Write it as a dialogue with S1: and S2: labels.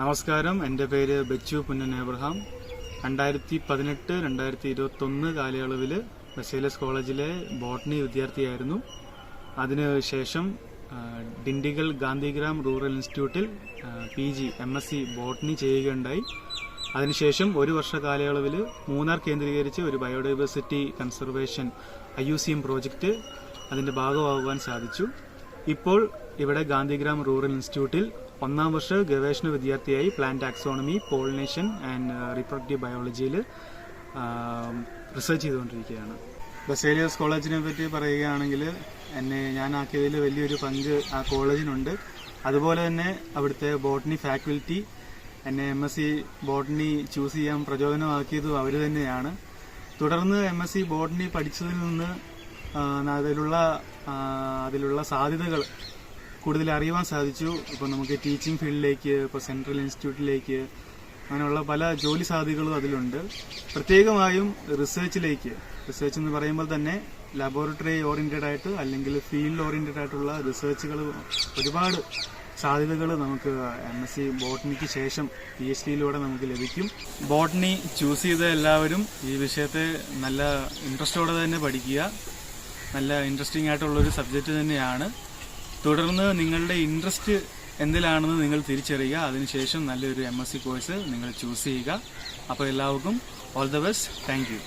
S1: നമസ്കാരം, എൻ്റെ പേര് ബെച്ചു പുന്നൻ എബ്രഹാം. 2018-2021 കാലയളവിൽ ബസേലിയസ് കോളേജിലെ ബോട്ടണി വിദ്യാർത്ഥിയായിരുന്നു. അതിനുശേഷം ഡിണ്ടിഗൽ ഗാന്ധിഗ്രാം റൂറൽ ഇൻസ്റ്റിറ്റ്യൂട്ടിൽ PG MSc ബോട്ടണി ചെയ്യുകയുണ്ടായി. അതിനുശേഷം ഒരു വർഷ കാലയളവിൽ മൂന്നാർ കേന്ദ്രീകരിച്ച് ഒരു ബയോഡൈവേഴ്സിറ്റി കൺസർവേഷൻ IUCM പ്രോജക്റ്റ് അതിൻ്റെ ഭാഗമാകുവാൻ സാധിച്ചു. ഇപ്പോൾ ഇവിടെ ഗാന്ധിഗ്രാം റൂറൽ ഇൻസ്റ്റിറ്റ്യൂട്ടിൽ 1ാം വർഷ ഗവേഷണ വിദ്യാർത്ഥിയായി plant taxonomy, pollination and reproductive ബയോളജിയിൽ റിസർച്ച് ചെയ്തുകൊണ്ടിരിക്കുകയാണ്. ബസേലിയസ് കോളേജിനെ പറ്റി പറയുകയാണെങ്കിൽ ഞാനാക്കിയതിൽ വലിയൊരു പങ്ക് ആ കോളേജിനുണ്ട്. അതുപോലെ തന്നെ അവിടുത്തെ ബോട്ടണി ഫാക്കൽറ്റി എന്നെ MSc ബോട്ടണി ചൂസ് ചെയ്യാൻ പ്രചോദനമാക്കിയതും അവർ തന്നെയാണ്. തുടർന്ന് MSc ബോട്ടണി പഠിച്ചതിൽ നിന്ന് അതിലുള്ള സാധ്യതകൾ കൂടുതൽ അറിയുവാൻ സാധിച്ചു. ഇപ്പോൾ നമുക്ക് ടീച്ചിങ് ഫീൽഡിലേക്ക്, ഇപ്പോൾ സെൻട്രൽ ഇൻസ്റ്റിറ്റ്യൂട്ടിലേക്ക്, അങ്ങനെയുള്ള പല ജോലി സാധ്യതകളും അതിലുണ്ട്. പ്രത്യേകമായും റിസർച്ച് എന്ന് പറയുമ്പോൾ തന്നെ ലബോറട്ടറി ഓറിയന്റഡ് ആയിട്ട് അല്ലെങ്കിൽ ഫീൽഡ് ഓറിയന്റഡ് ആയിട്ടുള്ള റിസർച്ചുകൾ ഒരുപാട് സാധ്യതകൾ നമുക്ക് MSc ബോട്ടണിക്ക് ശേഷം PhDയിലൂടെ നമുക്ക് ലഭിക്കും. ബോട്ടണി ചൂസ് ചെയ്ത എല്ലാവരും ഈ വിഷയത്തെ നല്ല ഇൻട്രസ്റ്റോടെ തന്നെ പഠിക്കുക. നല്ല ഇൻട്രസ്റ്റിംഗ് ആയിട്ടുള്ളൊരു സബ്ജക്റ്റ് തന്നെയാണ്. തുടർന്ന് നിങ്ങളുടെ ഇൻട്രസ്റ്റ് എന്തിലാണെന്ന് നിങ്ങൾ തിരിച്ചറിയുക. അതിനുശേഷം നല്ലൊരു MSc കോഴ്സ് നിങ്ങൾ ചൂസ് ചെയ്യുക. അപ്പോൾ എല്ലാവർക്കും all the best. Thank you.